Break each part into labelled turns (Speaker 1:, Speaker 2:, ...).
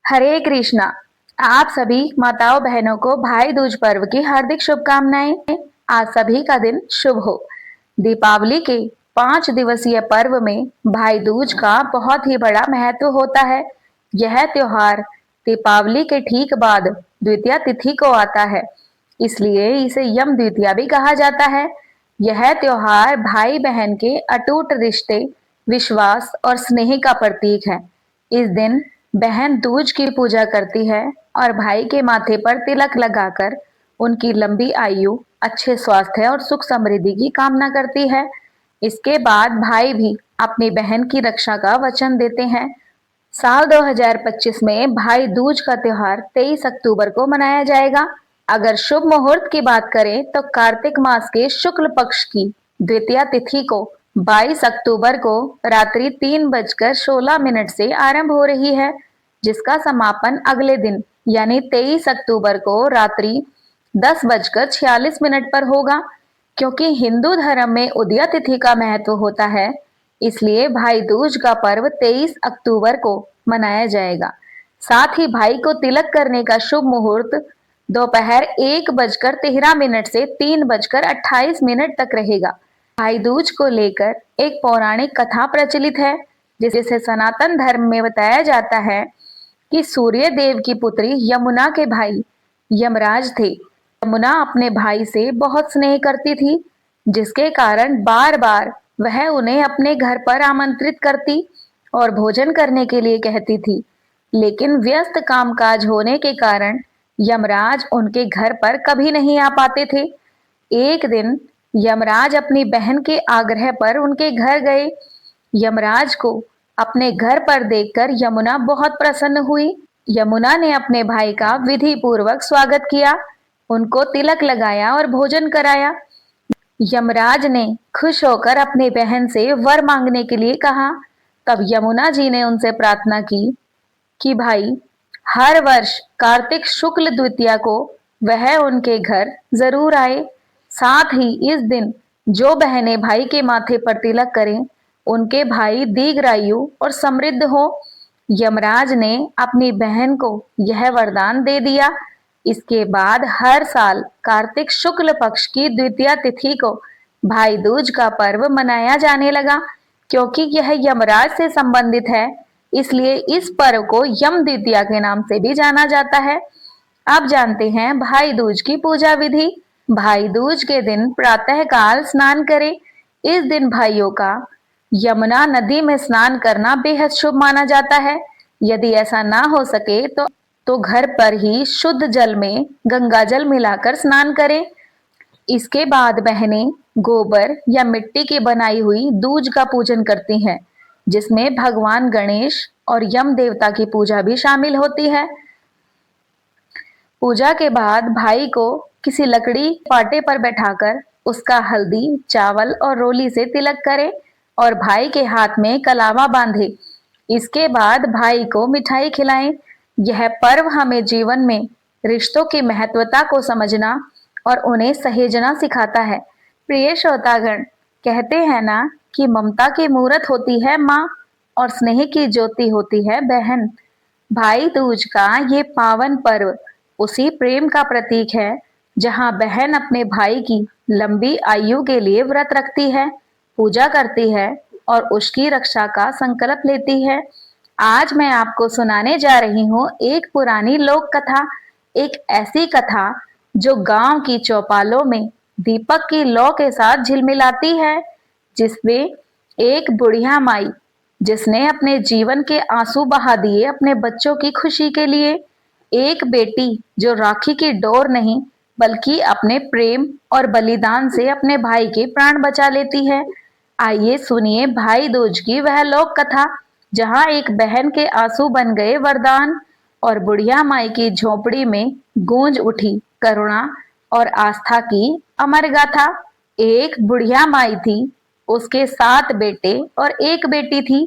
Speaker 1: हरे कृष्णा। आप सभी माताओं बहनों को भाई दूज पर्व की हार्दिक शुभकामनाएं। आज सभी का दिन शुभ हो। दीपावली के 5 दिवसीय पर्व में भाई दूज का बहुत ही बड़ा महत्व होता है। यह त्योहार दीपावली के ठीक बाद द्वितीया तिथि को आता है, इसलिए इसे यम द्वितीया भी कहा जाता है। यह त्योहार भाई बहन के अटूट रिश्ते, विश्वास और स्नेह का प्रतीक है। इस दिन बहन दूज की पूजा करती है और भाई के माथे पर तिलक लगाकर उनकी लंबी आयु, अच्छे स्वास्थ्य और सुख समृद्धि की कामना करती है। इसके बाद भाई भी अपनी बहन की रक्षा का वचन देते हैं। साल 2025 में भाई दूज का त्योहार 23 अक्टूबर को मनाया जाएगा। अगर शुभ मुहूर्त की बात करें तो कार्तिक मास के शुक्ल पक्ष की द्वितीया तिथि को 22 अक्टूबर को रात्रि 3:16 से आरंभ हो रही है, जिसका समापन अगले दिन यानी 23 अक्टूबर को रात्रि 10:46 पर होगा। क्योंकि हिंदू धर्म में उदया तिथि का महत्व होता है, इसलिए भाई दूज का पर्व 23 अक्टूबर को मनाया जाएगा। साथ ही भाई को तिलक करने का शुभ मुहूर्त दोपहर 1:13 से 3:28 तक रहेगा। भाई दूज को लेकर एक पौराणिक कथा प्रचलित है, जिसे सनातन धर्म में बताया जाता है कि सूर्य देव की पुत्री यमुना के भाई यमराज थे। यमुना अपने भाई से बहुत स्नेह करती थी, जिसके कारण बार बार वह उन्हें अपने घर पर आमंत्रित करती और भोजन करने के लिए कहती थी। लेकिन व्यस्त कामकाज होने के कारण यमराज उनके घर पर कभी नहीं आ पाते थे। एक दिन यमराज अपनी बहन के आग्रह पर उनके घर गए। यमराज को अपने घर पर देखकर यमुना बहुत प्रसन्न हुई। यमुना ने अपने भाई का विधि पूर्वक स्वागत किया, उनको तिलक लगाया और भोजन कराया। यमराज ने खुश होकर अपनी बहन से वर मांगने के लिए कहा। तब यमुना जी ने उनसे प्रार्थना की कि भाई हर वर्ष कार्तिक शुक्ल द्वितीया को वह उनके घर जरूर आए। साथ ही इस दिन जो बहनें भाई के माथे पर तिलक करें, उनके भाई दीर्घायु और समृद्ध हो। यमराज ने अपनी बहन को यह वरदान दे दिया। इसके बाद हर साल कार्तिक शुक्ल पक्ष की द्वितीया तिथि को भाई दूज का पर्व मनाया जाने लगा। क्योंकि यह यमराज से संबंधित है, इसलिए इस पर्व को यम द्वितीया के नाम से भी जाना जाता है। अब जानते हैं भाई दूज की पूजा विधि। भाई दूज के दिन प्रातः काल स्नान करें। इस दिन भाइयों का यमुना नदी में स्नान करना बेहद शुभ माना जाता है। यदि ऐसा ना हो सके तो घर पर ही शुद्ध जल में गंगा जल मिलाकर स्नान करें। इसके बाद बहनें गोबर या मिट्टी की बनाई हुई दूज का पूजन करती हैं, जिसमें भगवान गणेश और यम देवता की पूजा भी शामिल होती है। पूजा के बाद भाई को किसी लकड़ी पाटे पर बैठाकर उसका हल्दी, चावल और रोली से तिलक करें और भाई के हाथ में कलावा बांधे। इसके बाद भाई को मिठाई खिलाएं। यह पर्व हमें जीवन में रिश्तों की महत्वता को समझना और उन्हें सहेजना सिखाता है। प्रिय श्रोतागण, कहते हैं ना कि ममता की मूरत होती है माँ और स्नेह की ज्योति होती है बहन। भाई दूज का ये पावन पर्व उसी प्रेम का प्रतीक है, जहाँ बहन अपने भाई की लंबी आयु के लिए व्रत रखती है, पूजा करती है और उसकी रक्षा का संकल्प लेती है। आज मैं आपको सुनाने जा रही हूँ एक पुरानी लोक कथा। एक ऐसी कथा जो गांव की चौपालों में दीपक की लौ के साथ झिलमिलाती है, जिसमें एक बुढ़िया माई, जिसने अपने जीवन के आंसू बहा दिए अपने बच्चों की खुशी के लिए, एक बेटी जो राखी की डोर नहीं बल्कि अपने प्रेम और बलिदान से अपने भाई के प्राण बचा लेती है। आइए सुनिए भाई दूज की वह लोक कथा, जहाँ एक बहन के आंसू बन गए वरदान और बुढ़िया माई की झोपड़ी में गूंज उठी करुणा और आस्था की अमर गाथा। एक बुढ़िया माई थी, उसके 7 बेटे और एक बेटी थी।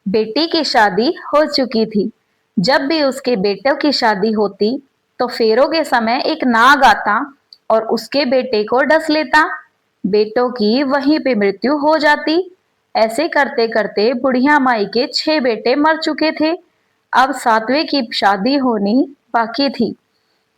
Speaker 1: बेटी की शादी हो चुकी थी। जब भी उसके बेटों की शादी होती तो फेरों के समय एक नाग आता और उसके बेटे को डस लेता। बेटों की वहीं पे मृत्यु हो जाती। ऐसे करते करते बुढ़िया माई के 6 बेटे मर चुके थे। अब सातवें की शादी होनी बाकी थी।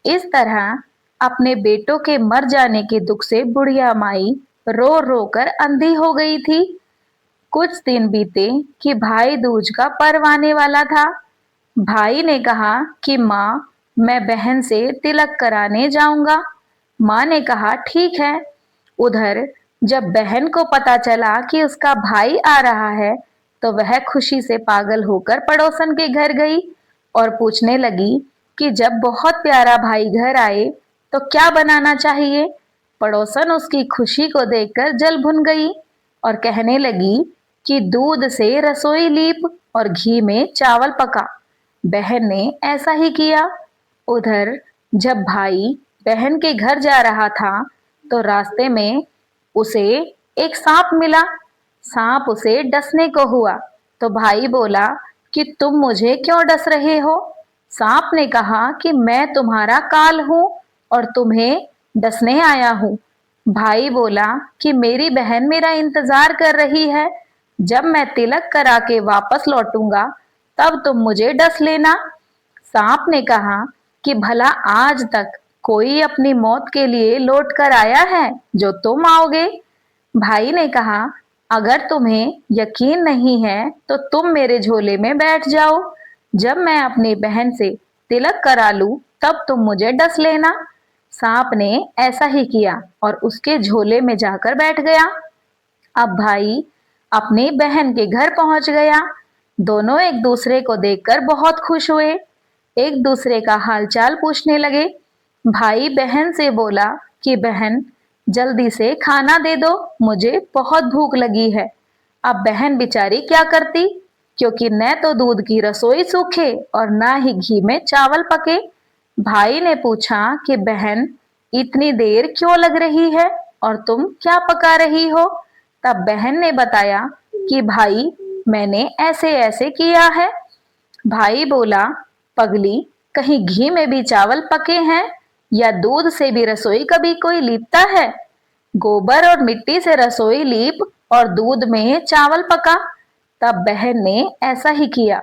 Speaker 1: इस तरह अपने बेटों के मर जाने के दुख से बुढ़िया माई रो रो कर अंधी हो गई थी। कुछ दिन बीते कि भाई दूज का पर्व आने वाला था। भाई ने कहा कि माँ, मैं बहन से तिलक कराने जाऊंगा। माँ ने कहा ठीक है। उधर जब बहन को पता चला कि उसका भाई आ रहा है तो वह खुशी से पागल होकर पड़ोसन के घर गई और पूछने लगी कि जब बहुत प्यारा भाई घर आए तो क्या बनाना चाहिए। पड़ोसन उसकी खुशी को देखकर जल भुन गई और कहने लगी कि दूध से रसोई लीप और घी में चावल पका। बहन ने ऐसा ही किया। उधर जब भाई बहन के घर जा रहा था तो रास्ते में उसे एक सांप मिला। सांप उसे डसने को हुआ तो भाई बोला कि तुम मुझे क्यों डस रहे हो। सांप ने कहा कि मैं तुम्हारा काल हूं और तुम्हें डसने आया हूं। भाई बोला कि मेरी बहन मेरा इंतजार कर रही है, जब मैं तिलक करा के वापस लौटूंगा तब तुम मुझे डस लेना। सांप ने कहा कि भला आज तक कोई अपनी मौत के लिए लौट कर आया है जो तुम आओगे। भाई ने कहा अगर तुम्हें यकीन नहीं है तो तुम मेरे झोले में बैठ जाओ, जब मैं अपनी बहन से तिलक करा लूं तब तुम मुझे डस लेना। सांप ने ऐसा ही किया और उसके झोले में जाकर बैठ गया। अब भाई अपनी बहन के घर पहुंच गया। दोनों एक दूसरे को देखकर बहुत खुश हुए। एक दूसरे का हालचाल पूछने लगे। भाई बहन से बोला कि बहन, जल्दी से खाना दे दो, मुझे बहुत भूख लगी है। अब बहन बेचारी क्या करती, क्योंकि न तो दूध की रसोई सूखे और ना ही घी में चावल पके। भाई ने पूछा कि बहन, इतनी देर क्यों लग रही है और तुम क्या पका रही हो। तब बहन ने बताया कि भाई, मैंने ऐसे ऐसे किया है। भाई बोला, पगली, कहीं घी में भी चावल पके हैं या दूध से भी रसोई कभी कोई लीपता है। गोबर और मिट्टी से रसोई लीप और दूध में चावल पका। तब बहन ने ऐसा ही किया।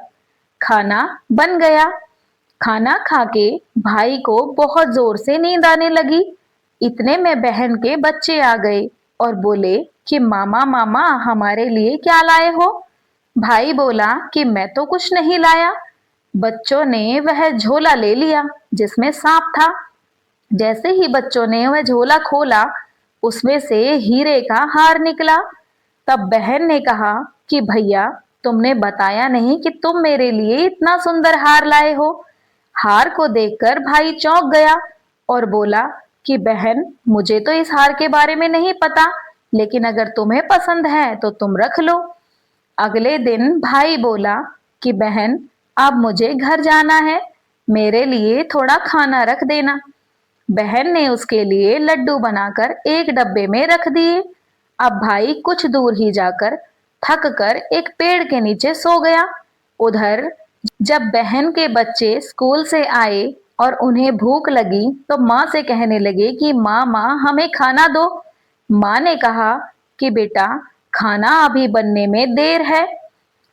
Speaker 1: खाना बन गया। खाना खा के भाई को बहुत जोर से नींद आने लगी। इतने में बहन के बच्चे आ गए और बोले कि मामा मामा, हमारे लिए क्या लाए हो। भाई बोला कि मैं तो कुछ नहीं लाया। बच्चों ने वह झोला ले लिया जिसमें सांप था। जैसे ही बच्चों ने वह झोला खोला, उसमें से हीरे का हार निकला। तब बहन ने कहा कि भैया, तुमने बताया नहीं कि तुम मेरे लिए इतना सुंदर हार लाए हो। हार को देखकर भाई चौंक गया और बोला कि बहन, मुझे तो इस हार के बारे में नहीं पता, लेकिन अगर तुम्हें पसंद है तो तुम रख लो। अगले दिन भाई बोला कि बहन, अब मुझे घर जाना है, मेरे लिए थोड़ा खाना रख देना। बहन ने उसके लिए लड्डू बनाकर एक डब्बे में रख दिए। अब भाई कुछ दूर ही जाकर थक कर एक पेड़ के नीचे सो गया। उधर जब बहन के बच्चे स्कूल से आए और उन्हें भूख लगी तो माँ से कहने लगे कि माँ माँ, हमें खाना दो। माँ ने कहा कि बेटा, खाना अभी बनने में देर है।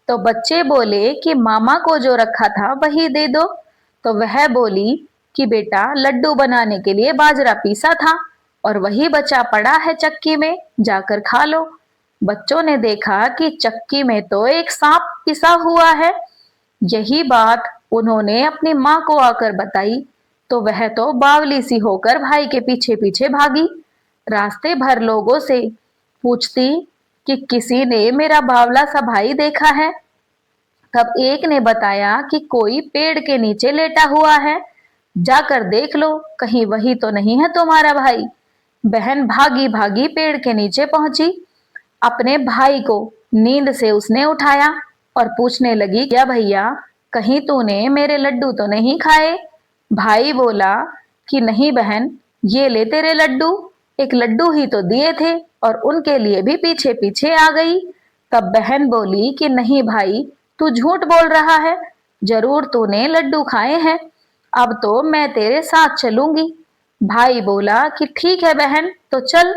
Speaker 1: तो बच्चे बोले कि मामा को जो रखा था वही दे दो। तो वह बोली कि बेटा, लड्डू बनाने के लिए बाजरा पीसा था और वही बचा पड़ा है चक्की में, जाकर खा लो। बच्चों ने देखा कि चक्की में तो एक सांप पिसा हुआ है। यही बात उन्होंने अपनी माँ को आकर बताई तो वह तो बावली सी होकर भाई के पीछे पीछे भागी। रास्ते भर लोगों से पूछती कि किसी ने मेरा बावला सा भाई देखा है। तब एक ने बताया कि कोई पेड़ के नीचे लेटा हुआ है, जाकर देख लो, कहीं वही तो नहीं है तुम्हारा भाई। बहन भागी भागी पेड़ के नीचे पहुंची। अपने भाई को नींद से उसने उठाया और पूछने लगी, क्या भैया, कहीं तूने मेरे लड्डू तो नहीं खाए। भाई बोला कि नहीं बहन, ये ले तेरे लड्डू, एक लड्डू ही तो दिए थे और उनके लिए भी पीछे पीछे आ गई। तब बहन बोली कि नहीं भाई, तू झूठ बोल रहा है, जरूर तूने लड्डू खाए हैं, अब तो मैं तेरे साथ चलूंगी। भाई बोला कि ठीक है बहन, तो चल।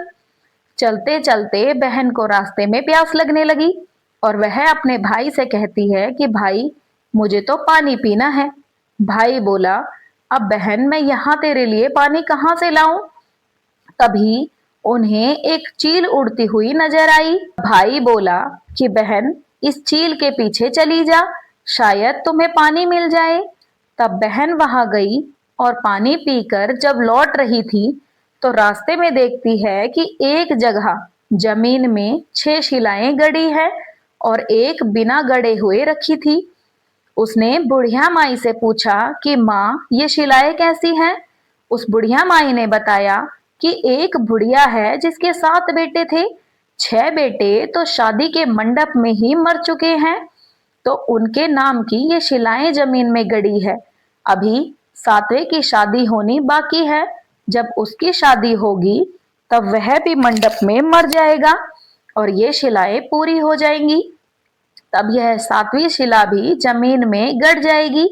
Speaker 1: चलते चलते बहन को रास्ते में प्यास लगने लगी और वह अपने भाई से कहती है कि भाई, मुझे तो पानी पीना है। भाई बोला, अब बहन मैं यहाँ तेरे लिए पानी कहाँ से लाऊं? तभी उन्हें एक चील उड़ती हुई नजर आई। भाई बोला कि बहन इस चील के पीछे चली जा, शायद तुम्हें पानी मिल जाए। तब बहन वहां गई और पानी पीकर जब लौट रही थी तो रास्ते में देखती है कि एक जगह जमीन में 6 शिलाएं गड़ी है और एक बिना गड़े हुए रखी थी। उसने बुढ़िया माई से पूछा कि माँ ये शिलाएं कैसी हैं? उस बुढ़िया माई ने बताया कि एक बुढ़िया है जिसके 7 बेटे थे। 6 बेटे तो शादी के मंडप में ही मर चुके हैं, तो उनके नाम की ये शिलाएं जमीन में गड़ी है। अभी 7वें की शादी होनी बाकी है। जब उसकी शादी होगी तब वह भी मंडप में मर जाएगा और ये शिलाएं पूरी हो जाएंगी। तब यह 7वीं शिला भी जमीन में गड़ जाएगी।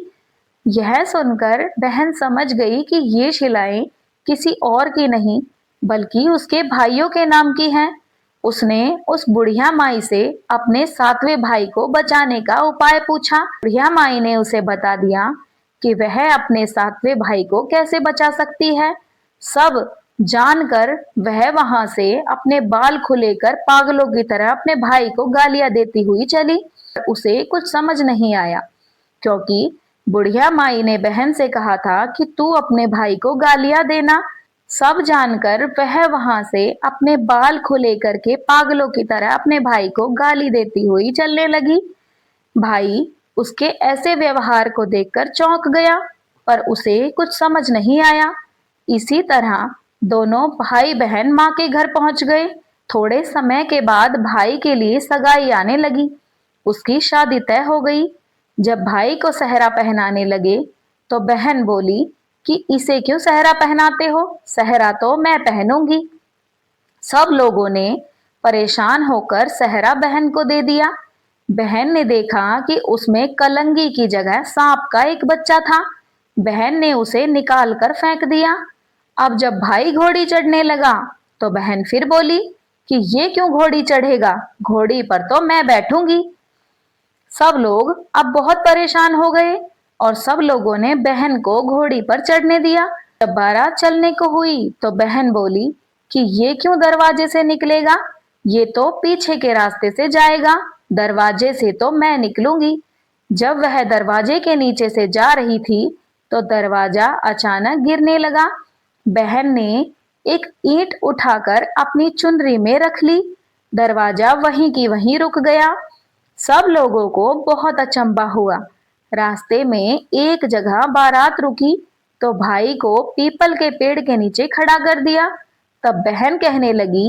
Speaker 1: यह सुनकर बहन समझ गई कि ये शिलाएं किसी और की नहीं बल्कि उसके भाइयों के नाम की हैं। उसने उस बुढ़िया माई से अपने 7वें भाई को बचाने का उपाय पूछा। बुढ़िया माई ने उसे बता दिया कि वह अपने 7वें भाई को कैसे बचा सकती है। सब जानकर वह वहां से अपने बाल खुले कर पागलों की तरह अपने भाई को गालियां देती हुई चली। उसे कुछ समझ नहीं आया क्योंकि बुढ़िया माई ने बहन से कहा था कि तू अपने भाई को गालियां देना। सब जानकर वह वहां से अपने बाल खुले करके पागलों की तरह अपने भाई को गाली देती हुई चलने लगी। भाई उसके ऐसे व्यवहार को देखकर चौंक गया, पर उसे कुछ समझ नहीं आया। इसी तरह दोनों भाई बहन माँ के घर पहुंच गए। थोड़े समय के बाद भाई के लिए सगाई आने लगी। उसकी शादी तय हो गई। जब भाई को सेहरा पहनाने लगे तो बहन बोली कि इसे क्यों सेहरा पहनाते हो? सेहरा तो मैं पहनूंगी। सब लोगों ने परेशान होकर सेहरा बहन को दे दिया। बहन ने देखा कि उसमें कलंगी की जगह सांप का एक बच्चा था। बहन ने उसे निकाल कर फेंक दिया। अब जब भाई घोड़ी चढ़ने लगा तो बहन फिर बोली कि ये क्यों घोड़ी चढ़ेगा? घोड़ी पर तो मैं बैठूंगी। सब लोग अब बहुत परेशान हो गए और सब लोगों ने बहन को घोड़ी पर चढ़ने दिया। जब बारात चलने को हुई तो बहन बोली कि ये क्यों दरवाजे से निकलेगा? ये तो पीछे के रास्ते से जाएगा, दरवाजे से तो मैं निकलूंगी। जब वह दरवाजे के नीचे से जा रही थी तो दरवाजा अचानक गिरने लगा। बहन ने एक ईंट उठाकर अपनी चुनरी में रख ली। दरवाजा वहीं की वहीं रुक गया। सब लोगों को बहुत अचंभा हुआ। रास्ते में एक जगह बारात रुकी तो भाई को पीपल के पेड़ के नीचे खड़ा कर दिया। तब बहन कहने लगी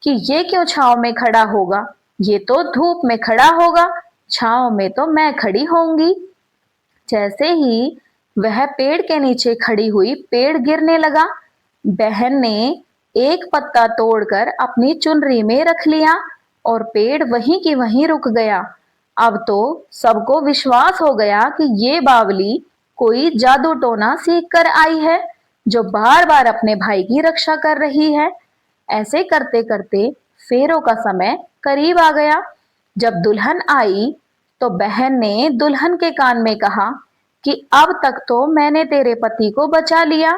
Speaker 1: कि ये क्यों छांव में खड़ा होगा? ये तो धूप में खड़ा होगा, छांव में तो मैं खड़ी होंगी। जैसे ही वह पेड़ के नीचे खड़ी हुई, पेड़ गिरने लगा। बहन ने एक पत्ता तोड़कर अपनी चुनरी में रख लिया और पेड़ वहीं की वहीं रुक गया। अब तो सबको विश्वास हो गया कि ये बावली कोई जादू टोना सीख कर आई है जो बार बार अपने भाई की रक्षा कर रही है। ऐसे करते करते फेरों का समय करीब आ गया। जब दुल्हन आई तो बहन ने दुल्हन के कान में कहा कि अब तक तो मैंने तेरे पति को बचा लिया,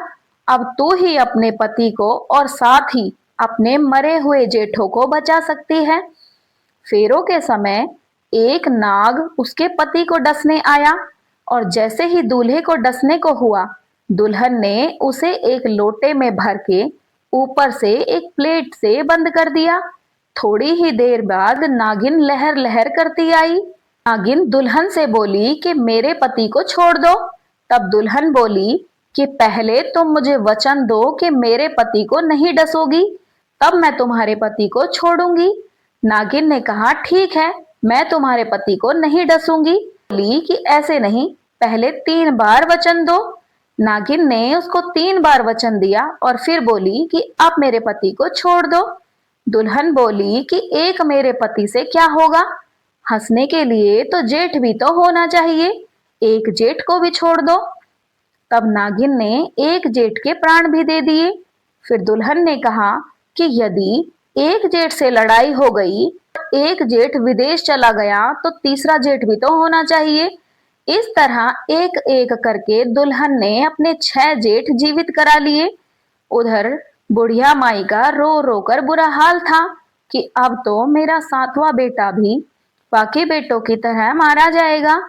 Speaker 1: अब तू ही अपने पति को और साथ ही अपने मरे हुए जेठों को बचा सकती है। फेरों के समय एक नाग उसके पति को डसने आया और जैसे ही दूल्हे को डसने को हुआ, दुल्हन ने उसे एक लोटे में भर के ऊपर से एक प्लेट से बंद कर दिया। थोड़ी ही देर बाद नागिन लहर लहर करती आई। नागिन दुल्हन से बोली कि मेरे पति को छोड़ दो। तब दुल्हन बोली कि पहले तुम मुझे वचन दो कि मेरे पति को नहीं डसोगी, तब मैं तुम्हारे पति को छोड़ूंगी। नागिन ने कहा ठीक है, मैं तुम्हारे पति को नहीं डसूंगी। बोली कि ऐसे नहीं, पहले 3 बार वचन दो। नागिन ने उसको 3 बार वचन दिया और फिर बोली कि अब मेरे पति को छोड़ दो। दुल्हन बोली कि एक मेरे पति से क्या होगा, हंसने के लिए तो जेठ भी तो होना चाहिए, एक जेठ को भी छोड़ दो। तब नागिन ने एक जेठ के प्राण भी दे दिए। फिर दुल्हन ने कहा कि यदि एक जेठ से लड़ाई हो गई, एक जेठ विदेश चला गया तो तीसरा जेठ भी तो होना चाहिए, इस तरह एक एक करके दुल्हन ने अपने 6 जेठ जीवित करा लिए। उधर बुढ़िया माई का रो रो कर बुरा हाल था कि अब तो मेरा 7वां बेटा भी बाकी बेटों की तरह मारा जाएगा।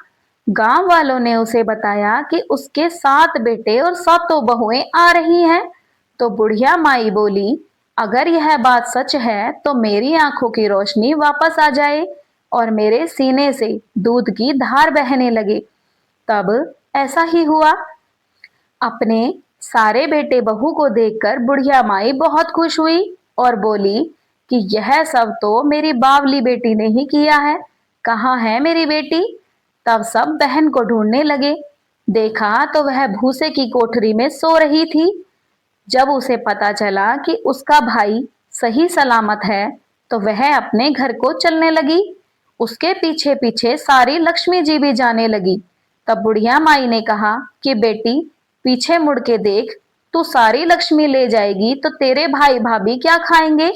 Speaker 1: गांव वालों ने उसे बताया कि उसके 7 बेटे और 7 बहुएं आ रही हैं। तो बुढ़िया माई बोली, अगर यह बात सच है तो मेरी आंखों की रोशनी वापस आ जाए और मेरे सीने से दूध की धार बहने लगे। तब ऐसा ही हुआ। अपने सारे बेटे बहू को देखकर बुढ़िया माई बहुत खुश हुई और बोली कि यह सब तो मेरी बावली बेटी ने ही किया है। कहाँ है मेरी बेटी? तब सब बहन को ढूंढने लगे। देखा तो वह भूसे की कोठरी में सो रही थी। जब उसे पता चला कि उसका भाई सही सलामत है तो वह अपने घर को चलने लगी। उसके पीछे पीछे सारी लक्ष्मी जी भी जाने लगी। तब बुढ़िया माई ने कहा कि बेटी, पीछे मुड़ के देख, तू सारी लक्ष्मी ले जाएगी तो तेरे भाई भाभी क्या खाएंगे?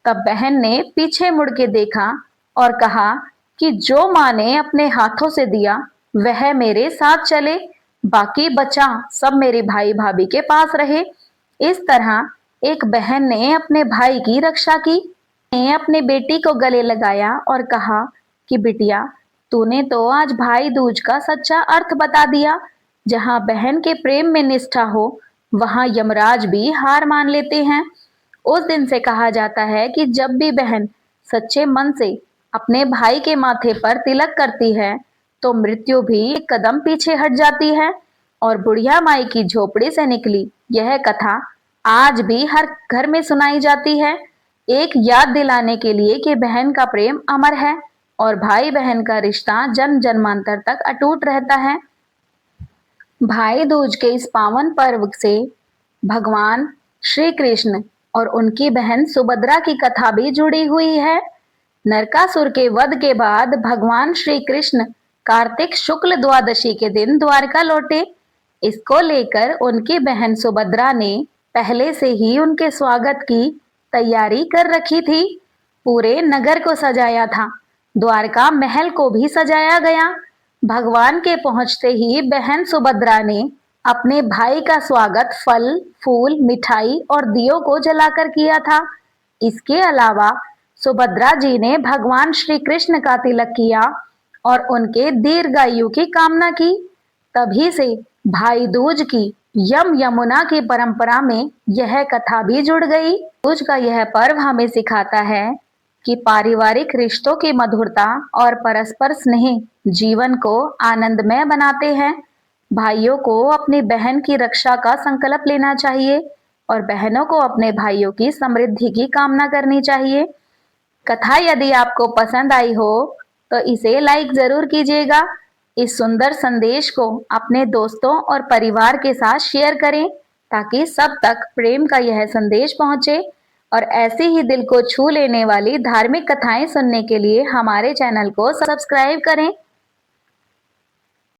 Speaker 1: तब बहन ने पीछे मुड़ के देखा और कहा कि जो माँ ने अपने हाथों से दिया वह मेरे साथ चले, बाकी बचा सब मेरे भाई भाभी के पास रहे। इस तरह एक बहन ने अपने भाई की रक्षा की। ने अपने बेटी को गले लगाया और कहा कि बिटिया, तूने तो आज भाई दूज का सच्चा अर्थ बता दिया। जहां बहन के प्रेम में निष्ठा हो वहां यमराज भी हार मान लेते हैं। उस दिन से कहा जाता है कि जब भी बहन सच्चे मन से अपने भाई के माथे पर तिलक करती है तो मृत्यु भी एक कदम पीछे हट जाती है। और बुढ़िया माई की झोपड़ी से निकली यह कथा आज भी हर घर में सुनाई जाती है, एक याद दिलाने के लिए कि बहन का प्रेम अमर है और भाई बहन का रिश्ता जन्म जन्मांतर तक अटूट रहता है। भाई दूज के इस पावन पर्व से भगवान श्री कृष्ण और उनकी बहन सुभद्रा की कथा भी जुड़ी हुई है। नरकासुर के वध के बाद भगवान श्री कृष्ण कार्तिक शुक्ल द्वादशी के दिन द्वारका लौटे। इसको लेकर उनकी बहन सुभद्रा ने पहले से ही उनके स्वागत की तैयारी कर रखी थी। पूरे नगर को सजाया था, द्वारका महल को भी सजाया गया। भगवान के पहुंचते ही बहन सुभद्रा ने अपने भाई का स्वागत फल, फूल, मिठाई और दियों को जलाकर किया था। इसके अलावा सुभद्रा जी ने भगवान श्री कृष्ण का तिलक किया और उनके दीर्घायु की कामना की। तभी से भाई दूज की यमुना की परंपरा में यह कथा भी जुड़ गई। दूज का यह पर्व हमें सिखाता है कि पारिवारिक रिश्तों की मधुरता और परस्पर स्नेह जीवन को आनंदमय बनाते हैं। भाइयों को अपनी बहन की रक्षा का संकल्प लेना चाहिए और बहनों को अपने भाइयों की समृद्धि की कामना करनी चाहिए। कथा यदि आपको पसंद आई हो तो इसे लाइक जरूर कीजिएगा। इस सुंदर संदेश को अपने दोस्तों और परिवार के साथ शेयर करें ताकि सब तक प्रेम का यह संदेश पहुंचे। और ऐसी ही दिल को छू लेने वाली धार्मिक कथाएं सुनने के लिए हमारे चैनल को सब्सक्राइब करें।